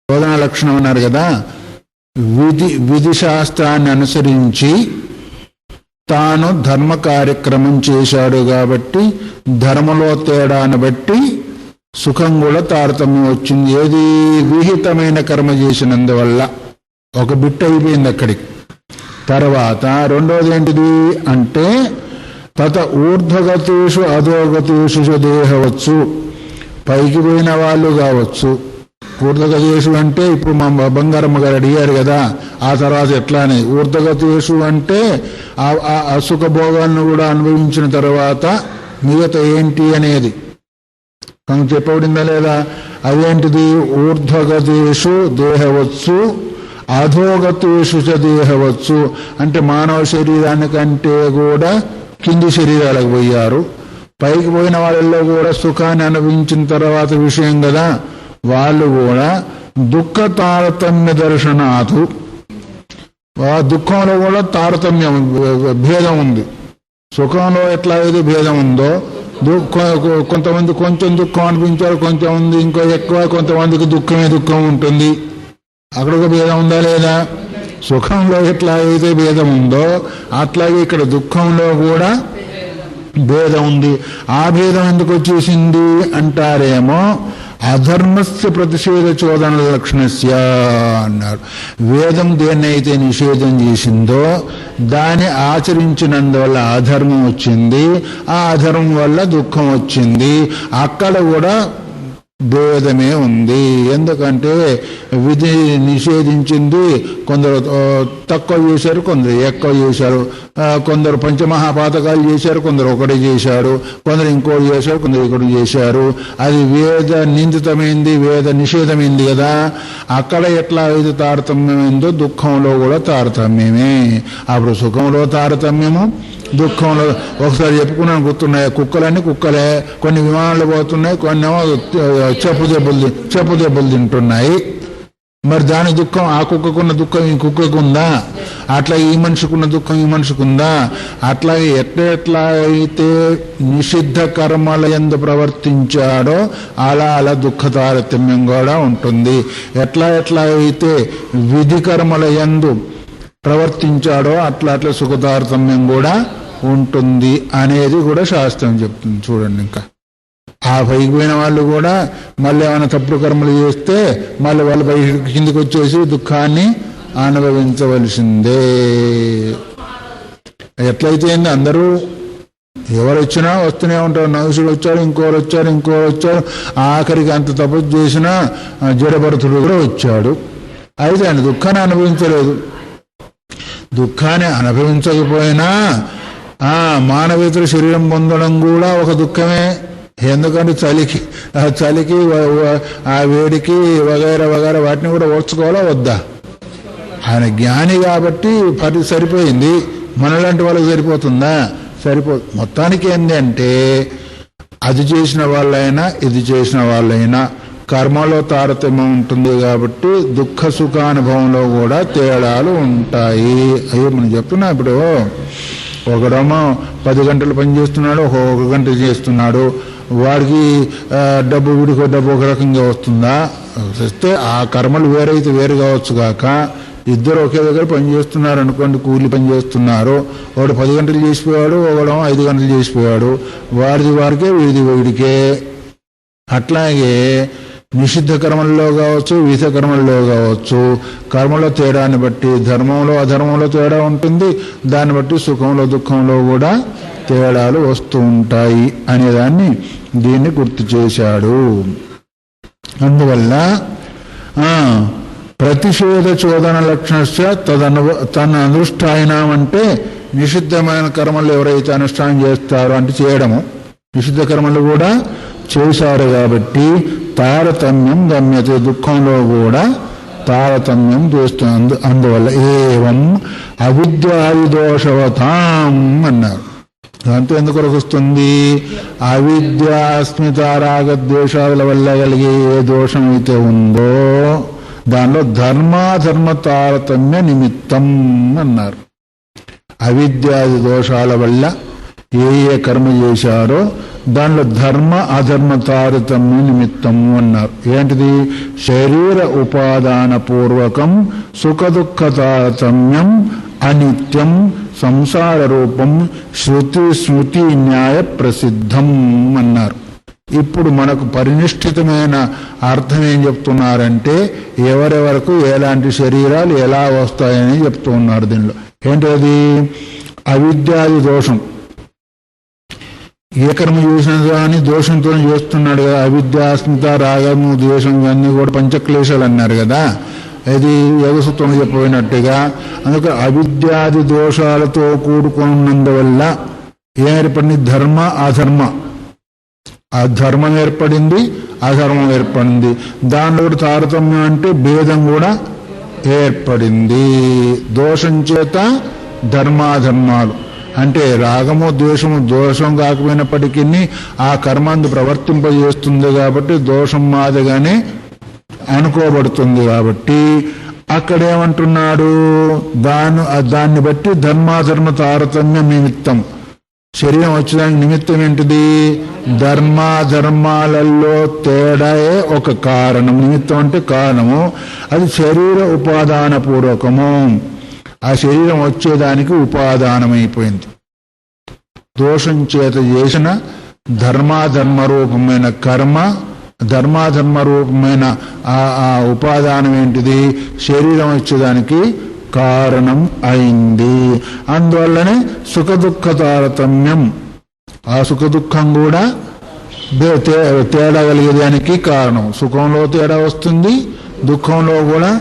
శోధన లక్షణం అన్నారు కదా. విధి శాస్త్రాన్ని అనుసరించి తాను ధర్మ కార్యక్రమం చేశాడు కాబట్టి ధర్మలో తేడాను బట్టి సుఖం కూడా తారతమ్యం వచ్చింది. ఏది విహితమైన కర్మ చేసినందువల్ల ఒక బిట్ అయిపోయింది అక్కడికి. తర్వాత రెండోది ఏంటిది అంటే తత ఊర్ధ్వగతేషు అధోగతేషు దేహవచ్చు, పైకి పోయిన వాళ్ళు కావచ్చు. ఊర్ధ్వగతేషు అంటే ఇప్పుడు మా బంగారమ్మ గారు అడిగారు కదా, ఆ తర్వాత ఎట్లానే ఊర్ధ్వగతేషు అంటే ఆ సుఖభోగాలను కూడా అనుభవించిన తర్వాత మిగతా ఏంటి అనేది చెప్పబడిందా లేదా? అదేంటిది? ఊర్ధ్వగతేషు దేహవచ్చు అధోగతేషు దేహవచ్చు అంటే మానవ శరీరానికంటే కూడా కింది శరీరాలకు పోయారు. పైకి పోయిన వాళ్ళల్లో కూడా సుఖాన్ని అనుభవించిన తర్వాత విషయం కదా, వాళ్ళు కూడా దుఃఖ తారతమ్య దర్శనాథు, దుఃఖంలో కూడా తారతమ్యం భేదం ఉంది. సుఖంలో ఎట్లా అయితే భేదం ఉందో కొంతమంది కొంచెం దుఃఖం అనిపించారు, కొంతమంది ఇంకో ఎక్కువ, కొంతమందికి దుఃఖమే దుఃఖం ఉంటుంది. అక్కడ ఒక భేదం ఉందా లేదా? సుఖంలో ఎట్లా అయితే భేదం ఉందో అట్లాగే ఇక్కడ దుఃఖంలో కూడా భేదం ఉంది. ఆ భేదం ఎందుకు వచ్చేసింది అంటారేమో, అధర్మస్య ప్రతిషేధ చోదన లక్షణస్య అన్నారు. వేదం దేన్నైతే నిషేధం చేసిందో దాన్ని ఆచరించినందువల్ల అధర్మం వచ్చింది, ఆ అధర్మం వల్ల దుఃఖం వచ్చింది. అక్కడ కూడా భేదమే ఉంది. ఎందుకంటే విధి నిషేధించింది, కొందరు తక్కువ చేశారు, కొందరు ఎక్కువ చేశారు. కొందరు పంచమహాపాతకాలు చేశారు, కొందరు ఒకటి చేశారు, కొందరు ఇంకోటి చేశారు, కొందరు ఇంకోటి చేశారు. అది వేద నిందితమైంది, వేద నిషేధమైంది కదా. అక్కడ ఎట్లా ఇది తారతమ్యమైందో దుఃఖంలో కూడా తారతమ్యమే. అప్పుడు సుఖంలో తారతమ్యము, దుఃఖంలో. ఒకసారి చెప్పుకున్నాను, గుర్తున్నాయి, కుక్కలన్నీ కుక్కలే. కొన్ని విమానాలు పోతున్నాయి, కొన్ని చెప్పు దెబ్బలు తింటున్నాయి. మరి దాని దుఃఖం ఆ కుక్కకున్న దుఃఖం ఈ కుక్కకు ఉందా? అట్లా ఈ మనిషికున్న దుఃఖం ఈ మనిషికి ఉందా? అట్లాగే ఎట్లా అయితే నిషిద్ధ కర్మల యందు ప్రవర్తించాడో అలా దుఃఖ తారతమ్యం కూడా ఉంటుంది. ఎట్లా అయితే విధి కర్మల యందు ప్రవర్తించాడో అట్లా సుఖ తారతమ్యం కూడా ఉంటుంది అనేది కూడా శాస్త్రం చెప్తుంది. చూడండి, ఇంకా ఆ పైకి పోయిన వాళ్ళు కూడా మళ్ళీ ఏమైనా తప్పుడు కర్మలు చేస్తే మళ్ళీ వాళ్ళు పై కిందికి వచ్చేసి దుఃఖాన్ని అనుభవించవలసిందే. ఎట్లయితే అందరూ ఎవరు వచ్చినా వస్తూనే ఉంటారు. నగుసుడు వచ్చారు, ఇంకోరు వచ్చారు. ఆఖరికి అంత తపస్సు చేసినా జడభరతుడు కూడా వచ్చాడు. అయితే ఆయన దుఃఖాన్ని అనుభవించలేదు. దుఃఖాన్ని అనుభవించకపోయినా మానవేతర శరీరం పొందడం కూడా ఒక దుఃఖమే. ఎందుకంటే చలికి ఆ వేడికి వగైరా వాటిని కూడా ఓర్చుకోవాలా వద్దా? ఆయన జ్ఞాని కాబట్టి సరిపోయింది. మనలాంటి వాళ్ళకి సరిపోతుందా? సరిపోదు. మొత్తానికి ఏంటంటే అది చేసిన వాళ్ళైనా ఇది చేసిన వాళ్ళైనా కర్మలో తారతమ్యం ఉంటుంది కాబట్టి దుఃఖ సుఖానుభవంలో కూడా తేడాలు ఉంటాయి. అయ్యో మనం చెప్తున్నా, ఇప్పుడు ఒకడేమో 10 గంటలు పని చేస్తున్నాడు, ఒక గంట చేస్తున్నాడు. వాడికి వీడికి డబ్బు ఒక రకంగా వస్తుందా? వస్తే ఆ కర్మలు వేరైతే వేరు కావచ్చు కాక, ఇద్దరు ఒకే దగ్గర పని చేస్తున్నారు అనుకోండి, కూలి పని చేస్తున్నారు. వాడు 10 గంటలు చేసిపోయాడు, ఒకడేమో 5 గంటలు చేసిపోయాడు. వారికే వీడికే. అట్లాగే నిషిద్ధ కర్మల్లో కావచ్చు, విహిత కర్మల్లో కావచ్చు, కర్మలో తేడాన్ని బట్టి ధర్మంలో అధర్మంలో తేడా ఉంటుంది. దాన్ని బట్టి సుఖంలో దుఃఖంలో కూడా తేడాలు వస్తూ ఉంటాయి అనేదాన్ని దీన్ని గుర్తు చేశాడు. అందువల్ల ప్రతిషేధ చోదన లక్షణస్య తన అనుష్ఠానం అంటే నిషిద్ధమైన కర్మలు ఎవరైతే అనుష్ఠానం చేస్తారో అంటే చేయడము, నిషిద్ధ కర్మలు కూడా చేశారు కాబట్టి తారతమ్యం గమ్యతే, దుఃఖంలో కూడా తారతమ్యం చేస్తుంది. అందువల్ల ఏవం అవిద్యాది దోషవతాం అన్నారు. దాంతో ఎందుకొరకు వస్తుంది? అవిద్య అస్మిత రాగద్వేషాల వల్ల కలిగే ఏ దోషం అయితే ఉందో దానిలో ధర్మాధర్మ తారతమ్య నిమిత్తం అన్నారు. అవిద్యాది దోషాల వల్ల ఏ కర్మ చేశారో దానిలో ధర్మ అధర్మ తారతమ్య నిమిత్తము అన్నారు. ఏంటిది? శరీర ఉపాదాన పూర్వకం సుఖదుఃఖ తారతమ్యం అనిత్యం సంసార రూపం శృతి స్మృతి న్యాయ ప్రసిద్ధం అన్నారు. ఇప్పుడు మనకు పరినిష్ఠితమైన అర్థం ఏం చెప్తున్నారంటే ఎవరెవరకు ఎలాంటి శరీరాలు ఎలా వస్తాయని చెప్తూ ఉన్నారు. దీనిలో ఏంటది? అవిద్యాది దోషం. ఏ కర్మ చేసినా కానీ దోషంతో చేస్తున్నాడు కదా. అవిద్యాస్మిత రాగము ద్వేషం ఇవన్నీ కూడా పంచక్లేశాలు అన్నారు కదా. ఇది యోగసూత్రం చెప్పినట్టుగా. అందుకే అవిద్యాది దోషాలతో కూడుకున్నందువల్ల ఏర్పడింది ధర్మ అధర్మ. ఆ ధర్మం ఏర్పడింది, అధర్మం ఏర్పడింది. దానిలో కూడా తారతమ్యం అంటే భేదం కూడా ఏర్పడింది. దోషం చేత ధర్మాధర్మాలు అంటే రాగము ద్వేషము దోషం కాకపోయినప్పటికీ ఆ కర్మాన్ని ప్రవర్తింపజేస్తుంది కాబట్టి దోషం మాదిగానే అనుకోబడుతుంది. కాబట్టి అక్కడేమంటున్నాడు? దాన్ని బట్టి ధర్మాధర్మ తారతమ్య నిమిత్తం. శరీరం వచ్చేదానికి నిమిత్తం ఏంటిది? ధర్మాధర్మాలలో తేడాయే ఒక కారణం. నిమిత్తం అంటే కారణము. అది శరీర ఉపాదాన పూర్వకము. ఆ శరీరం వచ్చేదానికి ఉపాదానమైపోయింది. దోషం చేత చేసిన ధర్మాధర్మ రూపమైన కర్మ, ధర్మాధర్మ రూపమైన ఆ ఉపాదానం ఏంటిది? శరీరం వచ్చేదానికి కారణం అయింది. అందువల్లనే సుఖ దుఃఖ తారతమ్యం. ఆ సుఖ దుఃఖం కూడా తేడా కలిగేదానికి కారణం. సుఖంలో తేడా వస్తుంది, దుఃఖంలో కూడా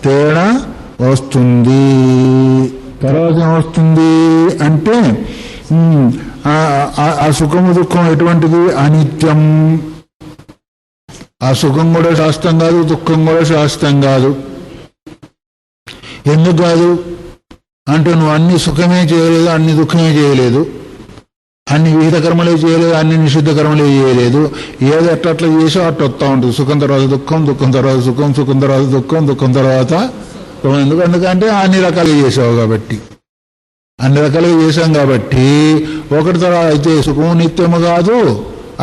తేడా వస్తుంది. తర్వాత ఏమొస్తుంది అంటే ఆ సుఖము దుఃఖం ఎటువంటిది? అనిత్యం. ఆ సుఖం కూడా శాస్త్రం కాదు, దుఃఖం కూడా శాస్త్రం కాదు. ఎందుకు కాదు అంటే నువ్వు అన్ని సుఖమే చేయలేదు, అన్ని దుఃఖమే చేయలేదు, అన్ని విహిత కర్మలే చేయలేదు, అన్ని నిషిద్ధ కర్మలే చేయలేదు. ఏదో ఎట్లా చేసో అట్లా వస్తూ ఉంటుంది. సుఖం తర్వాత దుఃఖం, దుఃఖం తర్వాత సుఖం, సుఖం తర్వాత దుఃఖం, దుఃఖం తర్వాత ఎందుకంటే అన్ని రకాలుగా చేసావు కాబట్టి. అన్ని రకాలుగా చేశాం కాబట్టి ఒకటి తర్వాత అయితే సుఖము నిత్యము కాదు,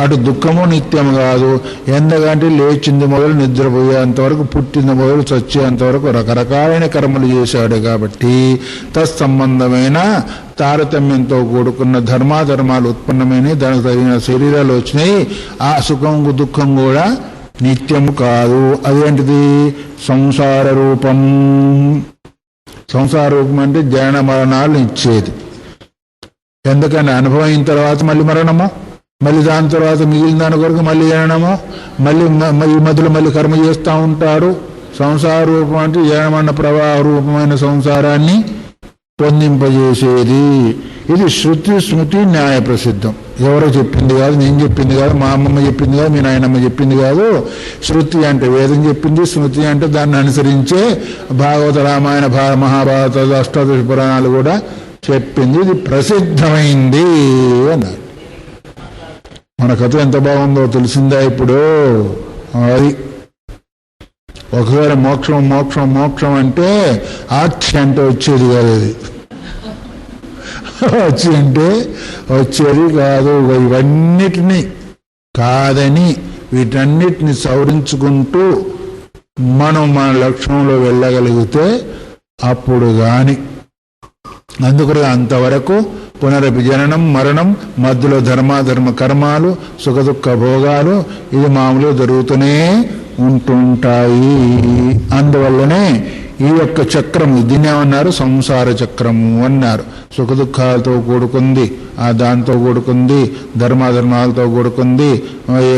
అటు దుఃఖము నిత్యము కాదు. ఎందుకంటే లేచింది మొదలు నిద్రపోయేంతవరకు, పుట్టింది మొదలు చచ్చేంతవరకు రకరకాలైన కర్మలు చేశాడు కాబట్టి తత్సంబంధమైన తారతమ్యంతో కూడుకున్న ధర్మాధర్మాలు ఉత్పన్నమైనవి, దానికి తగిన శరీరాలు వచ్చినాయి. ఆ సుఖం దుఃఖం కూడా నిత్యము కాదు. అదేంటిది? సంసార రూపం. సంసార రూపం అంటే జనన మరణాలు ఇచ్చేది. ఎందుకని అనుభవం అయిన తర్వాత మళ్ళీ మరణము, మళ్ళీ దాని తర్వాత మిగిలిన దాని కొరకు మళ్ళీ జననము, మళ్ళీ ఈ మధ్యలో మళ్ళీ కర్మ చేస్తూ ఉంటారు. సంసార రూపం అంటే జనమన్న ప్రవాహ రూపమైన సంసారాన్ని పొందింపజేసేది. ఇది శృతి స్మృతి న్యాయ ప్రసిద్ధం. ఎవరో చెప్పింది కాదు, నేను చెప్పింది కాదు, మా అమ్మమ్మ చెప్పింది కాదు, మీ నాయనమ్మ చెప్పింది కాదు. శృతి అంటే వేదం చెప్పింది, స్మృతి అంటే దాన్ని అనుసరించే భాగవత రామాయణ మహాభారత అష్టాదశ పురాణాలు కూడా చెప్పింది. ఇది ప్రసిద్ధమైంది అన్నారు. మన కథ ఎంత బాగుందో తెలిసిందా ఇప్పుడు? అది ఒకవేళ మోక్షం మోక్షం మోక్షం అంటే ఆర్చి అంటే వచ్చేది కాదు. అది వచ్చి అంటే వచ్చేది కాదు. ఇవన్నిటినీ కాదని వీటన్నిటిని సవరించుకుంటూ మనం మన లక్ష్యంలో వెళ్ళగలిగితే అప్పుడు కానీ. అందుకని అంతవరకు పునరపి జననం మరణం, మధ్యలో ధర్మాధర్మ కర్మాలు, సుఖదుఖ భోగాలు ఇది మామూలుగా జరుగుతూనే ఉంటుంటాయి. అందువల్లనే ఈ యొక్క చక్రము దీన్ని ఏమన్నారు? సంసార చక్రము అన్నారు. సుఖదుఖాలతో కూడుకుంది, దాంతో కూడుకుంది, ధర్మాధర్మాలతో కూడుకుంది.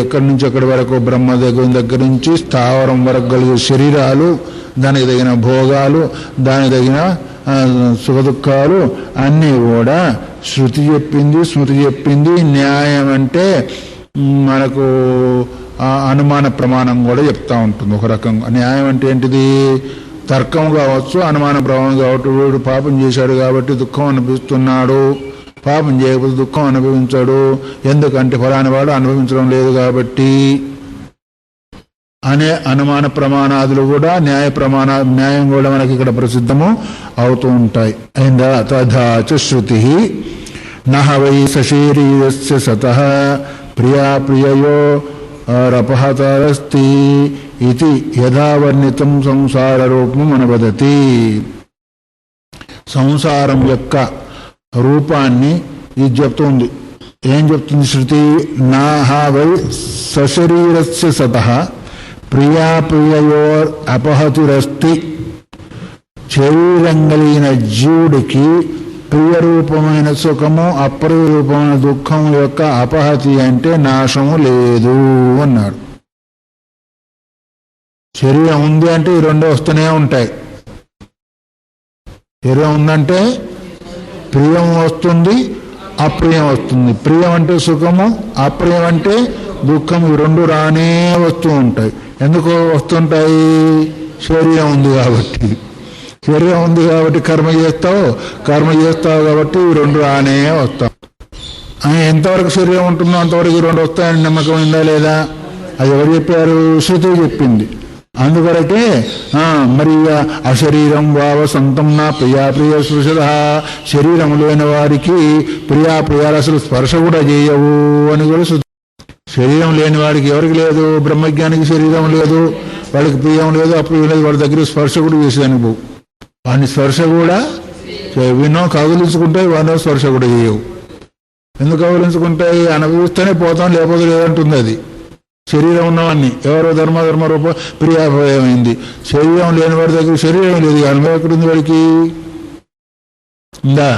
ఎక్కడి నుంచి ఎక్కడి వరకు బ్రహ్మ దగ్గర నుంచి స్థావరం వరకు కలిగే శరీరాలు, దానికి తగిన భోగాలు, దానికి తగిన సుఖదుఖాలు అన్నీ కూడా శృతి చెప్పింది, స్మృతి చెప్పింది. న్యాయం అంటే మనకు అనుమాన ప్రమాణం కూడా చెప్తా ఉంటుంది. ఒక రకంగా న్యాయం అంటే ఏంటిది? తర్కం కావచ్చు, అనుమాన ప్రమాణం కావచ్చు. వీడు పాపం చేశాడు కాబట్టి దుఃఖం అనిపిస్తున్నాడు, పాపం చేయకపోతే దుఃఖం అనుభవించాడు. ఎందుకంటే ఫలాని వాడు అనుభవించడం లేదు కాబట్టి అనే అనుమాన ప్రమాణాదులు కూడా న్యాయం కూడా మనకి ఇక్కడ ప్రసిద్ధము అవుతూ ఉంటాయి. అయిందా? తథా చ శృతి నహ వై సశరీరస్య సతః ప్రియా ప్రియయో రపహతరస్తి ఇది యథావర్ణితం సంసార రూపం అనవదతి. సంసారం యొక్క రూపాన్ని ఇది చెప్తుంది. ఏం చెప్తుంది శృతి? నాహా వై సశరీరస్య సతః ప్రియా ప్రియయోర్ అపహతిరస్తి. శరీరం కలిగిన జీవుడికి ప్రియరూపమైన సుఖము అప్రియ రూపమైన దుఃఖం యొక్క అపహతి అంటే నాశము లేదు అన్నాడు. శరీరం ఉంది అంటే ఈ రెండు వస్తూనే ఉంటాయి. శరీరం ఉందంటే ప్రియం వస్తుంది, అప్రియం వస్తుంది. ప్రియం అంటే సుఖము, అప్రియం అంటే దుఃఖం. ఈ రెండు రానే వస్తూ ఉంటాయి. ఎందుకు వస్తుంటాయి? శరీరం ఉంది కాబట్టి. శరీరం ఉంది కాబట్టి కర్మ చేస్తావు కాబట్టి ఈ రెండు రానే వస్తావు. ఎంతవరకు శరీరం ఉంటుందో అంతవరకు ఈ రెండు వస్తాయని నమ్మకం ఉందా లేదా? అది ఎవరు చెప్పారు? శృతి చెప్పింది. అందువరకే మరి అశరీరం వావ సంతం నా ప్రియాప్రియ స్పృశద. శరీరం లేని వారికి ప్రియాప్రియాలు అసలు స్పర్శ కూడా చేయవు అని కూడా శృతి. శరీరం లేని వాడికి ఎవరికి లేదు? బ్రహ్మజ్ఞానికి శరీరం లేదు, వాడికి ప్రియం లేదు, అప్రియం లేదు, వాడి దగ్గర స్పర్శ కూడా చేసేదానికి పోవు. వాడిని స్పర్శ కూడా వినో కౌగులించుకుంటాయి, వాడినో స్పర్శ కూడా చేయవు. ఎందుకు కౌగులించుకుంటాయి? అనుభవిస్తేనే పోతాం, లేకపోతే లేదంటుంది అది. శరీరం ఉన్నవాడిని ఎవరో ధర్మ రూపం ప్రియాభయమైంది. శరీరం లేని వాడి దగ్గర శరీరం లేదు, అనుభవం ఎక్కడుంది వాడికి? ఉందా?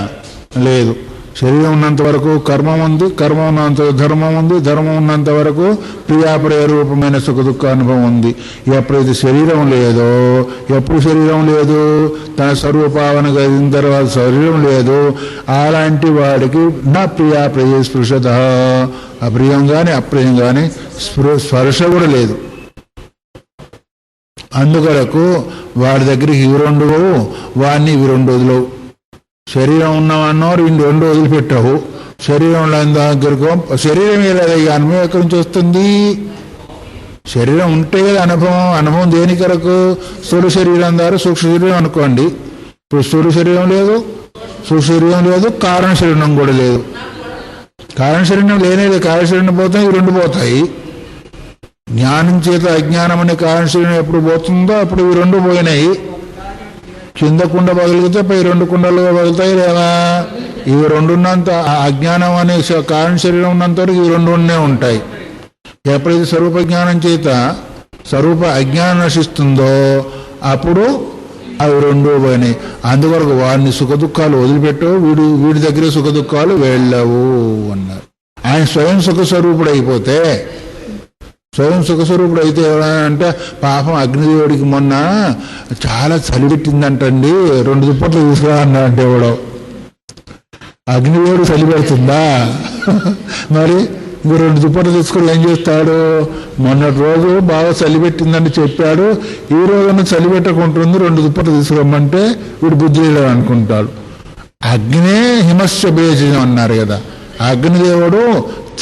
లేదు. శరీరం ఉన్నంత వరకు కర్మం ఉంది, కర్మం ఉన్నంత ధర్మం ఉంది, ధర్మం ఉన్నంత వరకు ప్రియాప్రియ రూపమైన సుఖ దుఃఖ అనుభవం ఉంది. ఎప్పుడైతే శరీరం లేదో, ఎప్పుడు శరీరం లేదు? తన స్వరూపావన కలిగిన తర్వాత శరీరం లేదు. అలాంటి వాడికి నా ప్రియాప్రియ స్పృశత, అప్రియం కానీ అప్రియం కానీ స్పర్శ కూడా లేదు. అందుకొరకు వాడి దగ్గరికి ఇవి రెండు, వాడిని ఇవి రెండు వదిలేవు. శరీరం ఉన్నవాన్నో రెండు వదిలిపెట్టావు. శరీరం లేని దగ్గరకు శరీరం ఏదో అనుభవం ఎక్కడి నుంచి వస్తుంది? శరీరం ఉంటే కదా అనుభవం దేని కొరకు? స్థూల శరీరం ద్వారా సూక్ష్మ శరీరం అనుకోండి. ఇప్పుడు స్థూల శరీరం లేదు, సూక్ష్మ శరీరం లేదు, కారణ శరీరం కూడా లేదు. కారణ శరీరం లేనేది. కారణ శరీరం పోతాయి, ఇవి రెండు పోతాయి. జ్ఞానం చేత అజ్ఞానం అనే కారణ శరీరం ఎప్పుడు పోతుందో అప్పుడు ఇవి రెండు పోయినాయి. కింద కుండ పగిలితే పై రెండు కుండలు పగులుతాయి లేదా? ఇవి రెండున్నంత అజ్ఞానం అనే కారణ శరీరం ఉన్నంత వరకు ఇవి రెండు ఉంటాయి. ఎప్పుడైతే స్వరూప జ్ఞానం చేత స్వరూప అజ్ఞానం నశిస్తుందో అప్పుడు అవి రెండు పోయినాయి. అందువరకు వాడిని సుఖ దుఃఖాలు వదిలిపెట్టు, వీడి దగ్గర సుఖ దుఃఖాలు వెళ్ళవు అన్నారు. ఆయన స్వయం సుఖ స్వరూపుడు అయిపోతే, స్వయం సుఖస్వరూపుడు అయితే ఎవరంటే పాపం అగ్నిదేవుడికి మొన్న చాలా చలి పెట్టిందంటండి, 2 దుప్పట్లు తీసుకురా అన్నా అంటే ఎవడో. అగ్నిదేవుడు చలి పెడుతుందా? మరి ఇంకో 2 దుప్పట్లు తీసుకుని ఏం చేస్తాడు? మొన్నటి రోజు బాగా చలి పెట్టిందని చెప్పాడు, ఈ రోజున చలి పెట్టకుంటుంది, 2 దుప్పట్లు తీసుకురమ్మంటే వీడు బుద్ధి లేదు అనుకుంటాడు. అగ్నే హిమస్య బేజం అన్నారు కదా. అగ్నిదేవుడు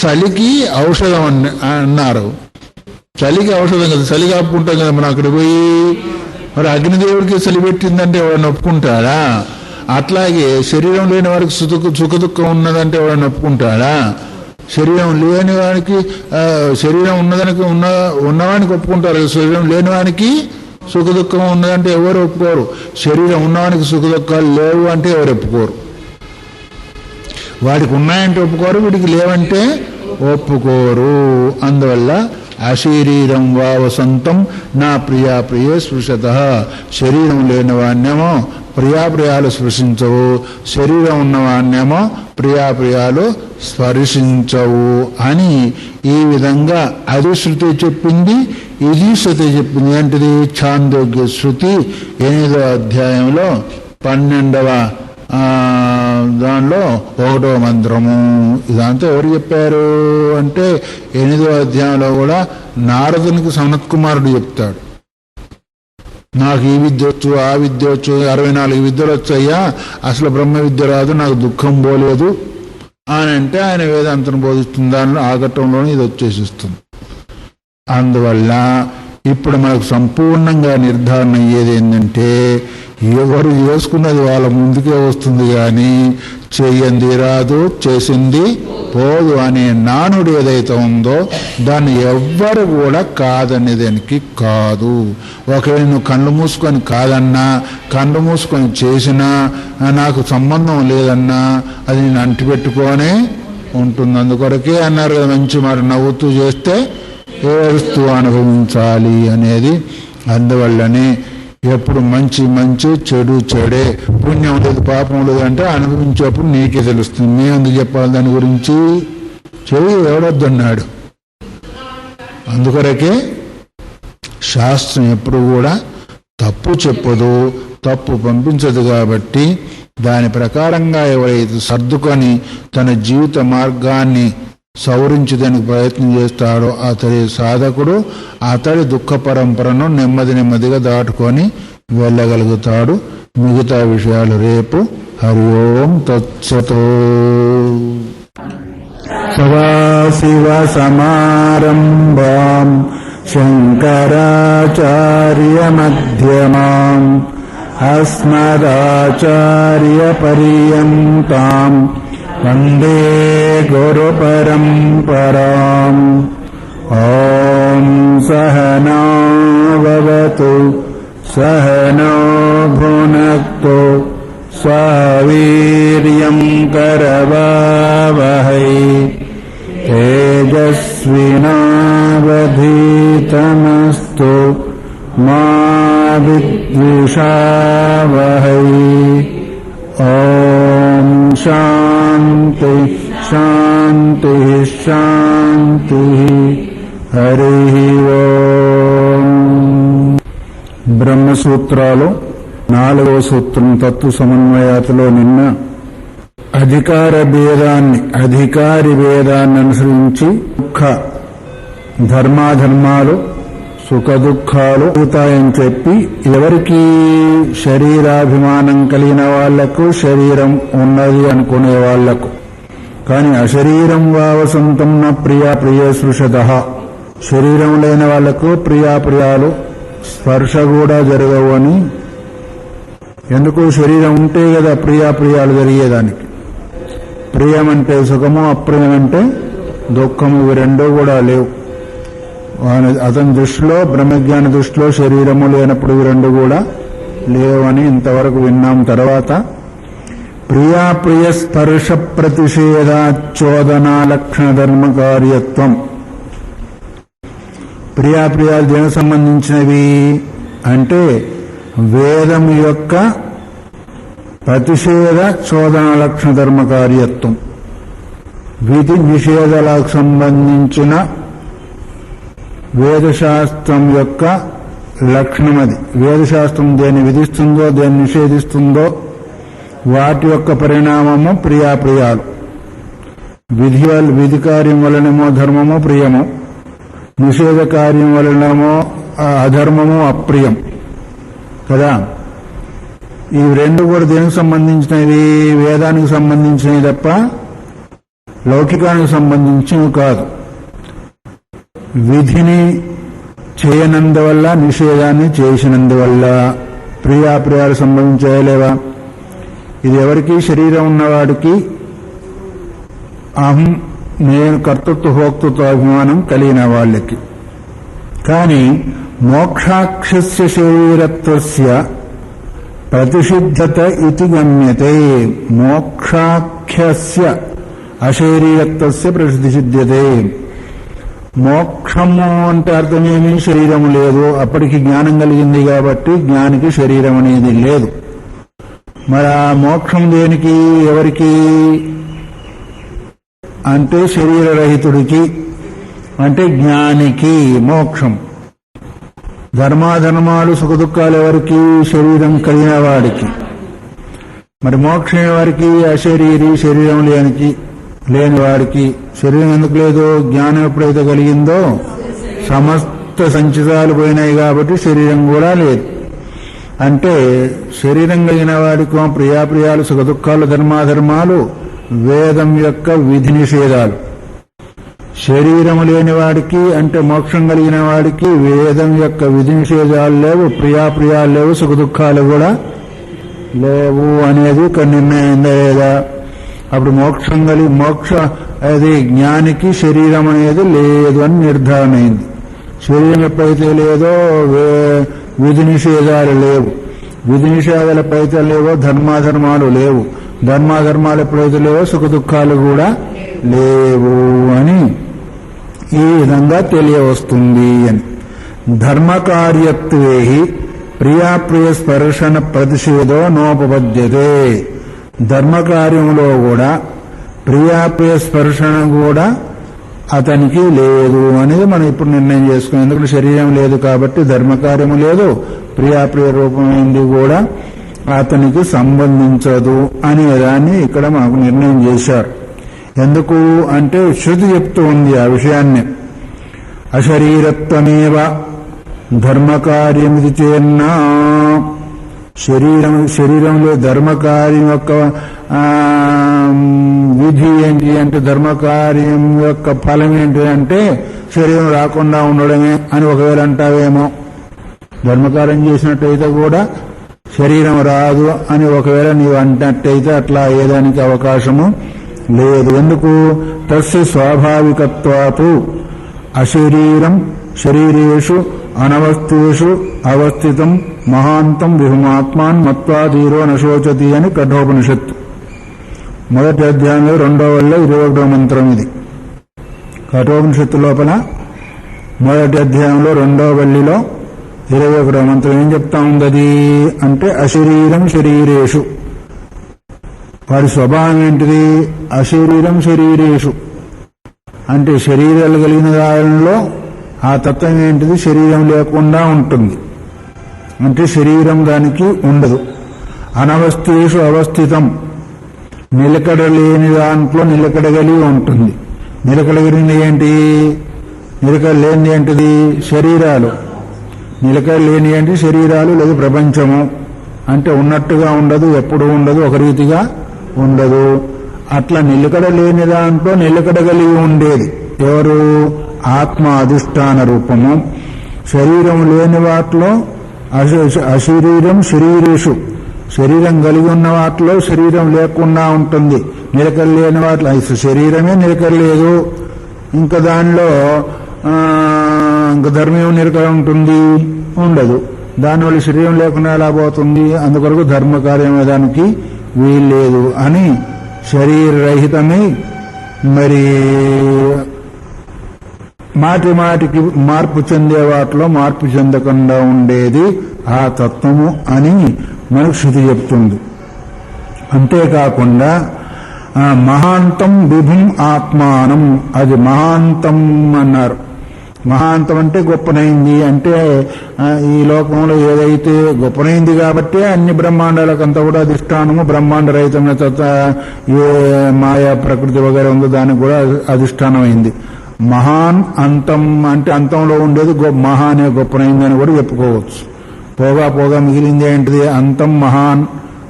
చలికి ఔషధం అన్నారు. చలికి ఔషధం కదా, చలి కాపుకుంటాం కదా మనం అక్కడ పోయి. మరి అగ్నిదేవుడికి చలి పెట్టిందంటే ఎవడన్నా ఒప్పుకుంటాడా? అట్లాగే శరీరం లేని వారికి సుఖ దుఃఖం ఉన్నదంటే ఎవడన్నా ఒప్పుకుంటాడా? శరీరం లేని వానికి శరీరం ఉన్నదానికి ఉన్నవానికి ఒప్పుకుంటారు. శరీరం లేని వానికి సుఖ దుఃఖం ఉన్నదంటే ఎవరు ఒప్పుకోరు. శరీరం ఉన్నవానికి సుఖ దుఃఖాలు లేవు అంటే ఎవరు ఒప్పుకోరు. వాడికి ఉన్నాయంటే ఒప్పుకోరు, వీడికి లేవంటే ఒప్పుకోరు. అందువల్ల అశరీరం వావసంతం నా ప్రియాప్రియ స్పృశత. శరీరం లేని వాణ్యేమో ప్రియాప్రియాలు స్పృశించవు, శరీరం ఉన్నవాణ్యేమో ప్రియాప్రియాలు స్పర్శించవు అని ఈ విధంగా అది శృతి చెప్పింది, ఇది శృతి చెప్పింది. ఏంటిది? ఛాందోగ్య శృతి 8వ అధ్యాయంలో 12వ దానిలో 1వ మంత్రము. ఇదంతా ఎవరు చెప్పారు అంటే 8వ అధ్యాయంలో కూడా నారదునికి సనత్ కుమారుడు చెప్తాడు. నాకు ఈ విద్య వచ్చు, ఆ విద్య వచ్చు, 64 విద్యలు వచ్చాయ్యా, అసలు బ్రహ్మ విద్య రాదు, నాకు దుఃఖం పోలేదు అని అంటే ఆయన వేదాంతం బోధిస్తుంది. దానిలో ఆగటంలోనే ఇది వచ్చేసిస్తుంది. అందువల్ల ఇప్పుడు మనకు సంపూర్ణంగా నిర్ధారణ అయ్యేది ఏంటంటే ఎవరు చేసుకున్నది వాళ్ళ ముందుకే వస్తుంది కానీ చెయ్యంది రాదు, చేసింది పోదు అనే నానుడు ఏదైతే ఉందో దాన్ని ఎవ్వరు కూడా కాదనేదానికి కాదు. ఒకవేళ నువ్వు కళ్ళు మూసుకొని కాదన్నా, కళ్ళు మూసుకొని చేసినా, నాకు సంబంధం లేదన్నా అది నేను అంటిపెట్టుకొనే ఉంటుంది. అందుకొరకే అన్నారు కదా, మంచి మాట నవ్వుతూ చేస్తే ఏడుస్తూ అనుభవించాలి అనేది. అందువల్లనే ఎప్పుడు మంచి మంచి, చెడు చెడే, పుణ్యం లేదు పాపం లేదు అంటే అనుభవించేప్పుడు నీకే తెలుస్తుంది. మేము ఎందుకు చెప్పాలి దాని గురించి? చెవి ఎవడొద్దన్నాడు. అందుకొరకే శాస్త్రం ఎప్పుడు కూడా తప్పు చెప్పదు, తప్పు పంపించదు. కాబట్టి దాని ప్రకారంగా ఎవరైతే సర్దుకొని తన జీవిత మార్గాన్ని సవరించడానికి ప్రయత్నం చేస్తాడో అతడి సాధకుడు అతడి దుఃఖ పరంపరను నెమ్మది నెమ్మదిగా దాటుకొని వెళ్ళగలుగుతాడు. మిగతా విషయాలు రేపు. హరి ఓం తత్సతో. సదాశివ సమారంభాం శంకరాచార్య మధ్యమాం అస్మదాచార్య పర్యంతాం వందే గురు పరంపరాం. ఓం సహనా భవతు సహనౌ భునక్తు సహ వీర్యం కరవావహై తేజస్వినావధీతమస్తు మా విద్విషావహై. ఓం శాంతి శాంతి శాంతి. హరి ఓం. బ్రహ్మసూత్రాలు 4వ సూత్రం తత్వ సమన్వయాతలో నిన్న అధికారి భేదాన్ని అనుసరించి దుఃఖ ధర్మాధర్మాలు సుఖ దుఃఖాలు అవుతాయని చెప్పి, ఎవరికి శరీరాభిమానం కలిగిన వాళ్లకు, శరీరం ఉన్నది అనుకునే వాళ్లకు, కానీ అశరీరం వావసంతం న ప్రియా ప్రియసృషద, శరీరం లేని వాళ్లకు ప్రియాప్రియాలు స్పర్శ కూడా జరగవు అని. ఎందుకు? శరీరం ఉంటే కదా ప్రియాప్రియాలు జరిగేదానికి. ప్రియమంటే సుఖము, అప్రియమంటే దుఃఖము, ఇవి రెండూ కూడా లేవు అతని దృష్టిలో. బ్రహ్మజ్ఞాని దృష్టిలో శరీరము లేనప్పుడు ఇవి రెండు కూడా లేవని ఇంతవరకు విన్నాం. తర్వాత ప్రియాప్రియ స్పర్శ ప్రతిషేధాచోదనా లక్షణ ధర్మ కార్యత్వం. ప్రియాప్రియాలు దేనికి సంబంధించినవి అంటే వేదం యొక్క ప్రతిషేధ చోదన లక్షణ ధర్మ కార్యత్వం. విధి నిషేధాలకు సంబంధించిన వేదశాస్త్రం యొక్క లక్షణం అది. వేదశాస్త్రం దేన్ని విధిస్తుందో, దేన్ని నిషేధిస్తుందో వాటి యొక్క పరిణామము ప్రియాప్రియాలు. విధి కార్యం వలనేమో ధర్మము ప్రియము, నిషేధ కార్యం వలనేమో అధర్మము అప్రియం కదా. ఈ రెండు కూడా దేనికి సంబంధించినవి? వేదానికి సంబంధించినవి తప్ప లౌకికానికి సంబంధించినవి కాదు. విధిని చేయనందువల్ల, నిషేధాన్ని చేసినందువల్ల ప్రియాప్రియాలు సంభవించలేవా? ఇది ఎవరికి? శరీరం ఉన్నవాడికి అహం, నేను, కర్తృత్వ భోక్తృత్వ అభిమానం కలిగిన వాళ్ళకి. కానీ మోక్షాక్షస్య శరీరత్వస్య ప్రతిషిద్ధత ఇది గమ్యతే. మోక్షాఖ్యస్య అశరీరత్వస్య ప్రతిషిధ్యతే. మోక్షము అంటే అర్థమేమి? శరీరము లేదు. అప్పటికి జ్ఞానం కలిగింది కాబట్టి జ్ఞానికి శరీరం అనేది లేదు. మరి ఆ మోక్షం దేనికి, ఎవరికి అంటే శరీరరహితుడికి, అంటే జ్ఞానికి మోక్షం. ధర్మాధర్మాలు సుఖదుఖాలు ఎవరికి? శరీరం కలిగిన వాడికి. మరి మోక్షం ఎవరికి? అశరీరి, శరీరం లేని వాడికి. శరీరం ఎందుకు లేదు? జ్ఞానం ఎప్పుడైతే కలిగిందో సమస్త సంచితాలు పోయినాయి కాబట్టి శరీరం కూడా లేదు. అంటే శరీరం కలిగిన వాడికి ప్రియాప్రియాలు సుఖదుఖాలు ధర్మాధర్మాలు వేదం యొక్క విధి నిషేధాలు. శరీరము లేని వాడికి అంటే మోక్షం కలిగిన వాడికి వేదం యొక్క విధి నిషేధాలు లేవు, ప్రియాప్రియాలు లేవు, సుఖదుఖాలు కూడా లేవు అనేది ఇక్కడ నిర్ణయిందా లేదా? అప్పుడు మోక్ష అది జ్ఞానికి శరీరం అనేది లేదు అని నిర్ధారణ అయింది. శరీరం ఎప్పుడైతే లేదో విధి నిషేధాలు లేవు, విధి నిషేధాలు ఎప్పుడైతే లేవో ధర్మాధర్మాలు లేవు, ధర్మాధర్మాలు ఎప్పుడైతే లేవో సుఖ దుఃఖాలు కూడా లేవు అని ఈ విధంగా తెలియవస్తుంది అని. ధర్మకార్యత్వే ప్రియాప్రియ స్పర్శన ప్రతిషేధో నోపపద్యతే. ధర్మకార్యంలో కూడా ప్రియాప్రియ స్పర్శన కూడా అతనికి లేదు అనేది మనం ఇప్పుడు నిర్ణయం చేసుకున్నాం. ఎందుకంటే శరీరం లేదు కాబట్టి ధర్మకార్యము లేదు, ప్రియాప్రియ రూపమైంది కూడా అతనికి సంబంధించదు అనే దాన్ని ఇక్కడ మాకు నిర్ణయం చేశారు. ఎందుకు అంటే శృతి చెప్తూ ఉంది ఆ విషయాన్ని. అశరీరత్వమేవ ధర్మకార్యమిది చేన్నా. శరీరంలో ధర్మకార్యం యొక్క విధి ఏంటి అంటే, ధర్మకార్యం యొక్క ఫలం ఏంటి అంటే శరీరం రాకుండా ఉండడమే అని ఒకవేళ అంటావేమో. ధర్మకార్యం చేసినట్టయితే కూడా శరీరం రాదు అని ఒకవేళ నీవు అంటున్నట్టయితే అట్లా అయ్యేదానికి అవకాశము లేదు. ఎందుకు? తస్య స్వాభావికత్వాతు అశరీరం శరీరేషు అనవస్థేషు అవస్థితం మహాంతం విహుమాత్మాన్ మత్వాధీరో నశోచతి అని కఠోపనిషత్తు మొదటి అధ్యాయంలో 2వ 21వ మంత్రం. ఇది కఠోపనిషత్తు లోపల మొదటి అధ్యాయంలో 2వ వల్లిలో 21వ మంత్రం ఏం చెప్తా ఉంది అది అంటే, అశరీరం శరీరేషు. వాడి స్వభావం ఏంటిది? అశరీరం శరీరేషు అంటే శరీరాలు కలిగిన దానిలో ఆ తత్వం ఏంటిది? శరీరం లేకుండా ఉంటుంది అంటే శరీరం దానికి ఉండదు. అనవస్థేషు అవస్థితం నిలకడలేని దాంట్లో నిలకడగలిగి ఉంటుంది. నిలకడగలిగింది ఏంటి? నిలకడలేనిది ఏంటిది? శరీరాలు. నిలకడలేని ఏంటి? శరీరాలు లేదు ప్రపంచము. అంటే ఉన్నట్టుగా ఉండదు, ఎప్పుడు ఉండదు, ఒక రీతిగా ఉండదు. అట్లా నిలకడలేని దాంట్లో నిలకడగలిగి ఉండేది ఎవరు? ఆత్మ అధిష్టాన రూపము. శరీరం లేని వాటిలో అశరీరం శరీరేషు, శరీరం కలిగి ఉన్న వాటిలో శరీరం లేకుండా ఉంటుంది. నిలకడలేని వాటిలో శరీరమే నిలకడలేదు, ఇంకా దానిలో ఇంకా ధర్మం నిలకడ ఉంటుంది? ఉండదు. దానివల్ల శరీరం లేకుండా ఎలా పోతుంది? అందుకొరకు ధర్మకార్యం దానికి వీల్లేదు అని శరీరరహితమై మరి మాటికి మార్పు చెందే వాటిలో మార్పు చెందకుండా ఉండేది ఆ తత్వము అని మనకు శృతి చెప్తుంది. అంతేకాకుండా మహాంతం విభుం ఆత్మానం, అది మహాంతం అన్నారు. మహాంతం అంటే గొప్పనైంది అంటే ఈ లోకంలో ఏదైతే గొప్పనైంది కాబట్టి అన్ని బ్రహ్మాండాలకంతా కూడా అధిష్టానము బ్రహ్మాండ రహితమైన ఏ మాయా ప్రకృతి వగైరా ఉందో దానికి కూడా అధిష్టానమైంది. మహాన్ అంతం అంటే అంతంలో ఉండేది మహానే గొప్పనైంది అని కూడా చెప్పుకోవచ్చు. పోగా మిగిలింది ఏంటిది? అంతం మహాన్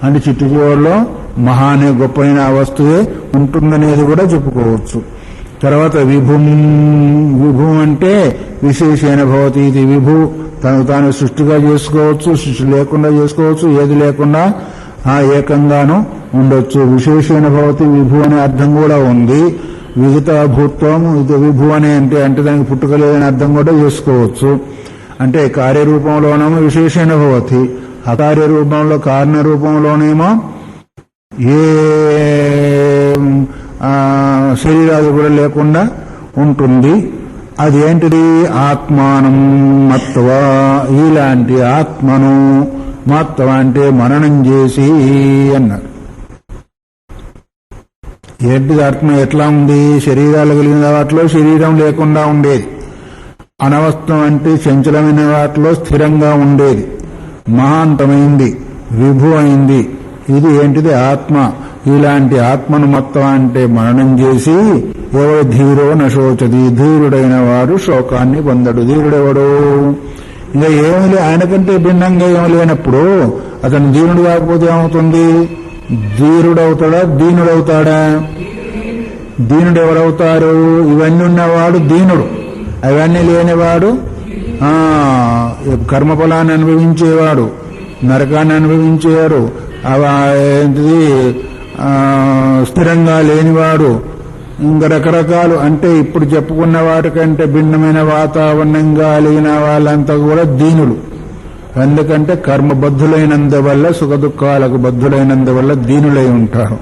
అంటే చిట్టు చివరిలో మహానే గొప్పనైన ఆ వస్తువే ఉంటుందనేది కూడా చెప్పుకోవచ్చు. తర్వాత విభు అంటే విశేషణ భవతి. ఇది విభు తను తాను సృష్టిగా చేసుకోవచ్చు, సృష్టి లేకుండా చేసుకోవచ్చు, ఏది లేకుండా ఏకంగాను ఉండొచ్చు. విశేషణ భవతి విభు అనే అర్థం కూడా ఉంది. విహిత భూత్వం ఇది విభు అని అంటే దానికి పుట్టుకలేదని అర్థం కూడా చేసుకోవచ్చు. అంటే కార్యరూపంలోనేమో విశేషణ భవతి, అకార్య రూపంలో కారణ రూపంలోనేమో ఏ శరీరాలు కూడా లేకుండా ఉంటుంది. అది ఏంటిది? ఆత్మానం మత్వ. ఇలాంటి ఆత్మను మత్వ అంటే మననం చేసి అన్నారు. ఏంటిది ఆత్మ? ఎట్లా ఉంది? శరీరాలు కలిగిన వాటిలో శరీరం లేకుండా ఉండేది. అనవస్థం అంటే చంచలమైన వాటిలో స్థిరంగా ఉండేది. మహాంతమైంది, విభు అయింది. ఇది ఏంటిది? ఆత్మ. ఇలాంటి ఆత్మను మొత్తం అంటే మననం చేసి ఎవరు ధీరో నశోచది, ధీరుడైన వాడు శోకాన్ని పొందడు. ధీరుడెవడు? ఇంకా ఏమి ఆయనకంటే భిన్నంగా ఏమి లేనప్పుడు అతను ధీరుడు కాకపోతే ఏమవుతుంది? ధీరుడవుతాడా దీనుడవుతాడా? దీనుడు ఎవరవుతారు? ఇవన్నీ ఉన్నవాడు దీనుడు, అవన్నీ లేనివాడు కర్మఫలాన్ని అనుభవించేవాడు, నరకాన్ని అనుభవించేవారు, ఏంటిది స్థిరంగా లేనివాడు, ఇంకా రకరకాలు. అంటే ఇప్పుడు చెప్పుకున్న వాటికంటే భిన్నమైన వాతావరణం కలిగిన వాళ్ళంతా కూడా దీనులు. ఎందుకంటే కర్మబద్ధులైనందువల్ల, సుఖదుఖాలకు బద్ధులైనందువల్ల దీనులై ఉంటారు.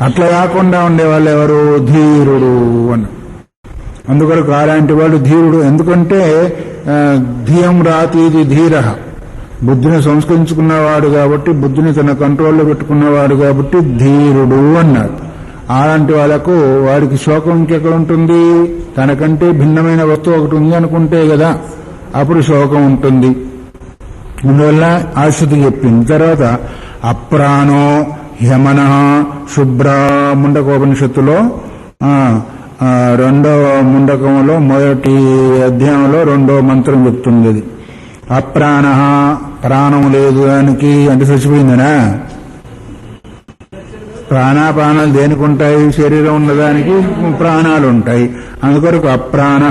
అట్లా కాకుండా ఉండేవాళ్ళు ఎవరు? ధీరుడు అని. అందుకొరకు అలాంటి వాడు ధీరుడు. ఎందుకంటే ధియం రాతీది ధీర, బుద్ధిని సంస్కరించుకున్నవాడు కాబట్టి, బుద్ధిని తన కంట్రోల్లో పెట్టుకున్నవాడు కాబట్టి ధీరుడు అన్నారు. అలాంటి వాళ్ళకు వాడికి శోకం ఇంకెక్కడ ఉంటుంది? తనకంటే భిన్నమైన వస్తువు ఒకటి ఉంది అనుకుంటే కదా అప్పుడు శోకం ఉంటుంది. అందువల్ల ఆశ్రుతి చెప్పింది. తర్వాత అప్రాణో యమన శుభ్ర ముండకోపనిషత్తులో 2వ ముండకంలో మొదటి అధ్యాయంలో 2వ మంత్రం చెప్తుంది. అది అప్రాణ, ప్రాణం లేదు దానికి, అంటే చచ్చిపోయిందనా? ప్రాణాపానాలు దేనికి ఉంటాయి? శరీరం ఉన్నదానికి ప్రాణాలు ఉంటాయి. అందుకొరకు అప్రాణ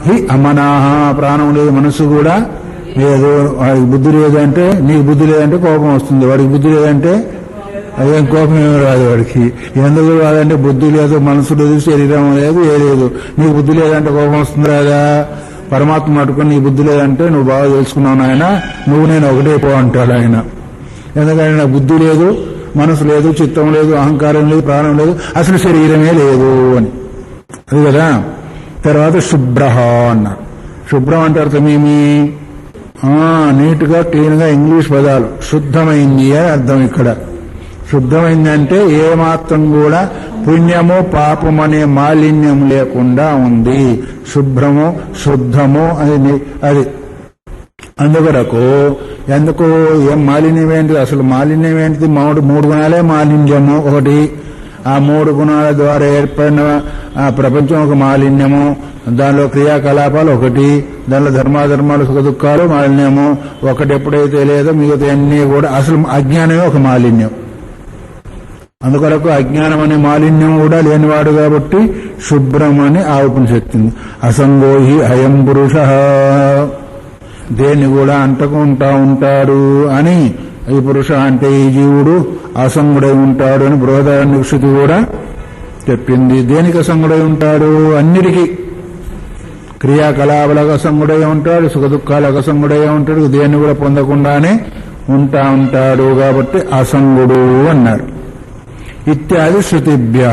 హి అమనాహ, ప్రాణం లేదు, మనస్సు కూడా లేదు. వాడికి బుద్ధి లేదంటే, నీకు బుద్ధి లేదంటే కోపం వస్తుంది, వాడికి బుద్ధి లేదంటే అదేం కోపం ఏమి రాదు వాడికి. ఎందుకు రాదంటే బుద్ధి లేదు, మనసు లేదు, శరీరం లేదు, ఏ లేదు. నీకు బుద్ధి లేదంటే కోపం వస్తుంది రాదా? పరమాత్మ అట్టుకుని నీ బుద్ధి లేదంటే నువ్వు బాగా తెలుసుకున్నావు నాయన, నువ్వు నేను ఒకటే పో అంటాడు ఆయన. ఎందుకంటే నాకు బుద్ధి లేదు, మనసు లేదు, చిత్తం లేదు, అహంకారం లేదు, ప్రాణం లేదు, అసలు శరీరమే లేదు అని. అది కదా. తర్వాత శుభ్ర అన్నారు. శుభ్రం అంటే అర్థమేమి? నీట్గా క్లీన్గా ఇంగ్లీష్ పదాలు. శుద్ధమైంది అని అర్థం. ఇక్కడ శుద్ధమైందంటే ఏమాత్రం కూడా పుణ్యము పాపం అనే మాలిన్యం లేకుండా ఉంది. శుభ్రము శుద్ధము అది. అందుకొరకు ఎందుకు ఏం మాలిన్యం ఏంటిది? అసలు మాలిన్యం ఏంటిది? 3 గుణాలే మాలిన్యము. ఒకటి, ఆ 3 గుణాల ద్వారా ఏర్పడిన ప్రపంచం ఒక మాలిన్యము, దానిలో క్రియాకలాపాలు ఒకటి, దానిలో ధర్మాధర్మాలు సుఖదుఖాలు మాలిన్యము ఒకటి. ఎప్పుడైతే లేదో మిగతా అన్నీ కూడా అసలు అజ్ఞానమే ఒక మాలిన్యం. అందుకొరకు అజ్ఞానం అనే మాలిన్యం కూడా లేనివాడు కాబట్టి శుభ్రం అని ఆ ఉపనిషత్తుంది. అసంగోహి అయం పురుష, దేన్ని కూడా అంటకుంటా ఉంటాడు అని. ఈ పురుష అంటే ఈ జీవుడు అసంగుడై ఉంటాడు అని బృహదారణ్యశృతి కూడా చెప్పింది. దేనికి అసంగుడై ఉంటాడు? అన్నిటికీ. క్రియాకలాపాలకు అసంగుడై ఉంటాడు, సుఖదుఖాలకు అసంగుడై ఉంటాడు, దేన్ని కూడా పొందకుండానే ఉంటాడు కాబట్టి అసంగుడు అన్నారు. ఇత్యాది శృతిభ్య.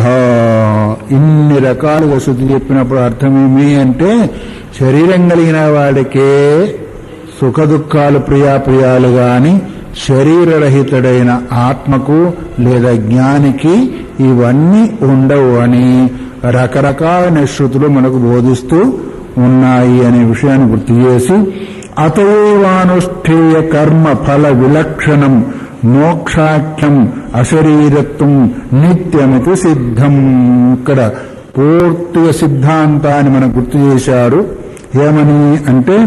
ఇన్ని రకాలుగా శృతి చెప్పినప్పుడు అర్థమేమి అంటే, శరీరం కలిగిన వాడికే సుఖదుఖాలు ప్రియాప్రియాలు గాని శరీరరహితుడైన ఆత్మకు లేదా జ్ఞానికి ఇవన్నీ ఉండవు అని రకరకాలైన శృతులు మనకు బోధిస్తూ ఉన్నాయి అనే విషయాన్ని గుర్తు చేసి, అతయేవానుష్ఠేయ కర్మ ఫల విలక్షణం మోక్షాఖ్యం అశరీరత్వం నిత్యమితి సిద్ధం. ఇక్కడ పూర్తిగా సిద్ధాంతాన్ని మనం గుర్తు చేశారు. ఏమని అంటే,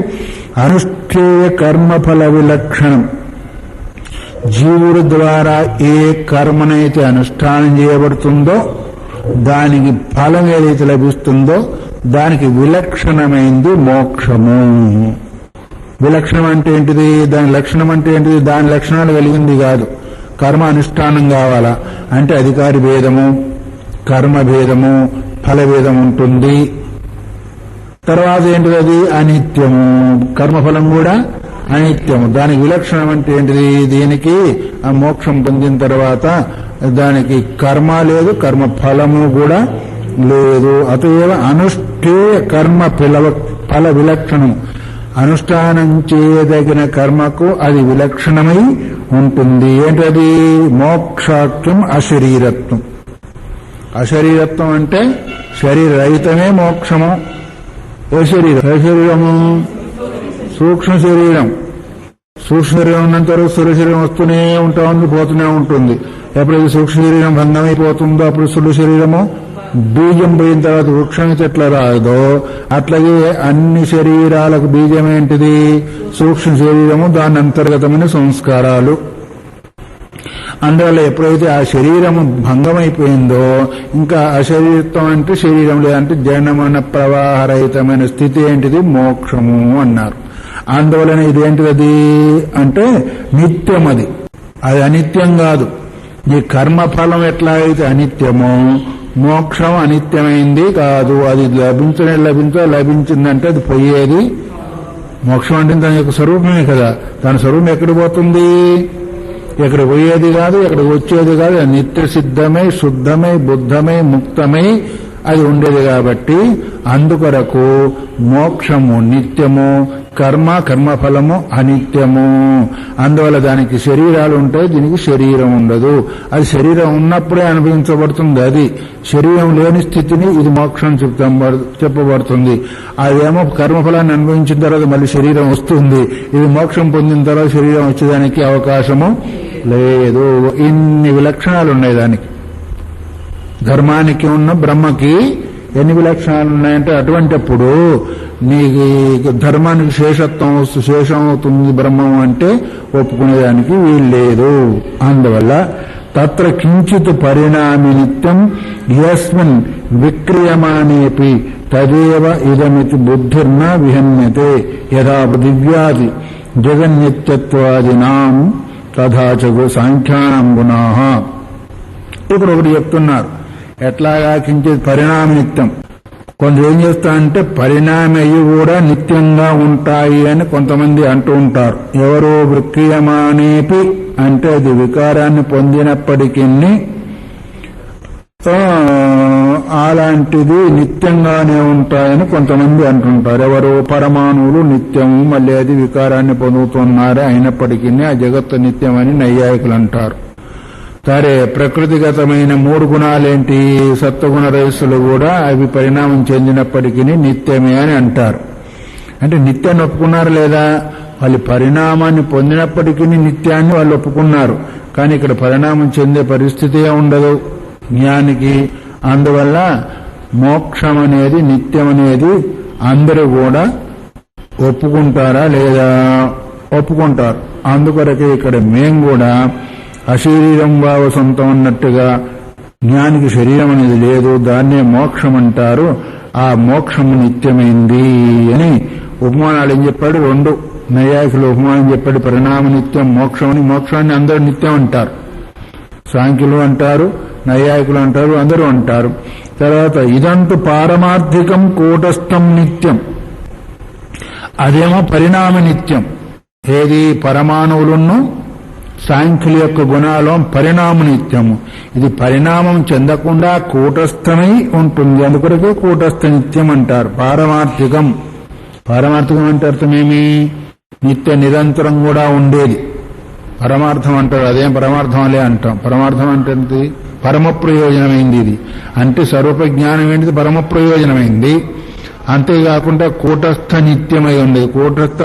అనుష్ఠేయ కర్మఫల విలక్షణం, జీవుడి ద్వారా ఏ కర్మనైతే అనుష్ఠానం చేయబడుతుందో దానికి ఫలం ఏదైతే లభిస్తుందో దానికి విలక్షణమైంది మోక్షము. విలక్షణం అంటే ఏంటిది? దాని లక్షణం అంటే ఏంటిది? దాని లక్షణాలు కలిగింది కాదు. కర్మ అనుష్ఠానం కావాలా అంటే అధికారి భేదము, కర్మ భేదము, ఫల భేదం ఉంటుంది. తర్వాత ఏంటిది? అది అనిత్యము. కర్మఫలం కూడా అనిత్యము. దానికి విలక్షణం అంటే ఏంటిది? దీనికి ఆ మోక్షం పొందిన తర్వాత దానికి కర్మ లేదు, కర్మ ఫలము కూడా లేదు. అతేవ అనుష్ఠేయ కర్మ ఫల విలక్షణము. అనుష్ఠానం చేయదగిన కర్మకు అది విలక్షణమై ఉంటుంది. ఏంటది? మోక్షాఖ్యం అశరీరత్వం. అశరీరత్వం అంటే శరీరరహితమే మోక్షము. ఏ శరీరము? సూక్ష్మ శరీరం. సూక్ష్మ శరీరం ఉన్నంత వరకు స్థూల శరీరం వస్తూనే ఉంటా ఉంది, పోతూనే ఉంటుంది. ఎప్పుడైతే సూక్ష్మ శరీరం భంగమైపోతుందో అప్పుడు స్థూల శరీరము బీజం పోయిన తర్వాత వృక్షం ఎట్లా రాదో అట్లాగే అన్ని శరీరాలకు బీజం ఏంటిది? సూక్ష్మ శరీరము, దాని అంతర్గతమైన సంస్కారాలు. అందువల్ల ఎప్పుడైతే ఆ శరీరము భంగమైపోయిందో ఇంకా అశరీరత్వం అంటే శరీరం లేదంటే జనమన ప్రవాహరహితమైన స్థితి ఏంటిది? మోక్షము అన్నారు. అందువలన ఇదేంటిది అంటే నిత్యం. అది అది అనిత్యం కాదు. ఈ కర్మఫలం ఎట్లా అయితే అనిత్యమో మోక్షం అనిత్యమైంది కాదు. అది లభించిందంటే అది పోయేది. మోక్షం అంటే దాని యొక్క స్వరూపమే కదా. దాని స్వరూపం ఎక్కడికి పోతుంది? ఎక్కడ పోయేది కాదు, ఎక్కడికి వచ్చేది కాదు. నిత్య సిద్ధమై శుద్ధమై బుద్ధమై ముక్తమై అది ఉండేది కాబట్టి అందుకొరకు మోక్షము నిత్యము, కర్మఫలము అనిత్యము. అందువల్ల దానికి శరీరాలు ఉంటాయి, దీనికి శరీరం ఉండదు. అది శరీరం ఉన్నప్పుడే అనుభవించబడుతుంది. అది శరీరం లేని స్థితిని ఇది మోక్షం చెప్పబడుతుంది. అదేమో కర్మఫలాన్ని అనుభవించిన తర్వాత మళ్ళీ శరీరం వస్తుంది. ఇది మోక్షం పొందిన తర్వాత శరీరం వచ్చేదానికి అవకాశము లేదు. ఇన్ని విలక్షణాలు ఉన్నాయి దానికి. ధర్మానికి ఉన్న బ్రహ్మకి ఎన్ని విలక్షణాలు ఉన్నాయంటే అటువంటిప్పుడు నీకు ధర్మానికి శేషం అవుతుంది బ్రహ్మం అంటే ఒప్పుకునేదానికి వీల్లేదు. అందువల్ల తత్ర కించిత్ పరిణామి నిత్యం యస్మిన్ విక్రియమానేపి తదేవ ఇదమితి బుద్ధిర్న విహన్యతే యథా పృథివ్యాది జగన్నిత్యత్వాదినాం తథా చ సాంఖ్యానాం గుణాః. ఇప్పుడు ఒకటి చెప్తున్నారు, ఎట్లాగా కించిత్ పరిణామ నిత్యం. కొందరు ఏం చేస్తారంటే పరిణామయ్యి కూడా నిత్యంగా ఉంటాయి అని కొంతమంది అంటూ ఉంటారు. ఎవరో విక్రియమానేపి అంటే అది వికారాన్ని పొందినప్పటికీ అలాంటిది నిత్యంగానే ఉంటాయని కొంతమంది అంటుంటారు. ఎవరు? పరమాణువులు నిత్యము, మళ్ళీ అది వికారాన్ని పొందుతున్నారే అయినప్పటికీ ఆ జగత్తు నిత్యమని నైయాయికులు అంటారు. సరే, ప్రకృతిగతమైన 3 గుణాలేంటి? సత్వగుణ రజస్సులు కూడా అవి పరిణామం చెందినప్పటికీ నిత్యమే అని అంటారు. అంటే నిత్యాన్ని ఒప్పుకున్నారు లేదా? వాళ్ళు పరిణామాన్ని పొందినప్పటికీ నిత్యాన్ని వాళ్ళు ఒప్పుకున్నారు. కానీ ఇక్కడ పరిణామం చెందే పరిస్థితే ఉండదు జ్ఞానికి. అందువల్ల మోక్షం అనేది నిత్యం అనేది అందరూ కూడా ఒప్పుకుంటారా లేదా? ఒప్పుకుంటారు. అందుకొరకే ఇక్కడ మేం కూడా అశరీరం భావ సొంతం అన్నట్టుగా జ్ఞానికి శరీరం అనేది లేదు, దాన్నే మోక్షం అంటారు. ఆ మోక్షము నిత్యమైంది అని ఉపమానాలు ఏం చెప్పాడు? 2 నైయాయికులు ఉపమానం చెప్పాడు. పరిణామ నిత్యం మోక్షమని. మోక్షాన్ని అందరూ నిత్యం అంటారు. సాంఖ్యులు అంటారు, నైయాయికులు అంటారు, అందరూ అంటారు. తర్వాత ఇదంటూ పారమార్థికం కూటస్థం నిత్యం, అదేమో పరిణామ నిత్యం. ఏది? పరమాణువులను సాంఖ్యుల యొక్క గుణాలో పరిణామ నిత్యము. ఇది పరిణామం చెందకుండా కూటస్థమై ఉంటుంది. అందుకొరకే కూటస్థ నిత్యం అంటారు. పారమార్థికం అంటే అర్థమేమి? నిత్య నిరంతరం కూడా ఉండేది పరమార్థం అంటారు. అదేం పరమార్థం అలే అంటాం. పరమార్థం అంటే పరమ ప్రయోజనమైంది. ఇది అంటే స్వరూప జ్ఞానం ఏంటిది? పరమ ప్రయోజనమైంది. అంతేకాకుండా కూటస్థ నిత్యమై ఉండేది. కూటస్థ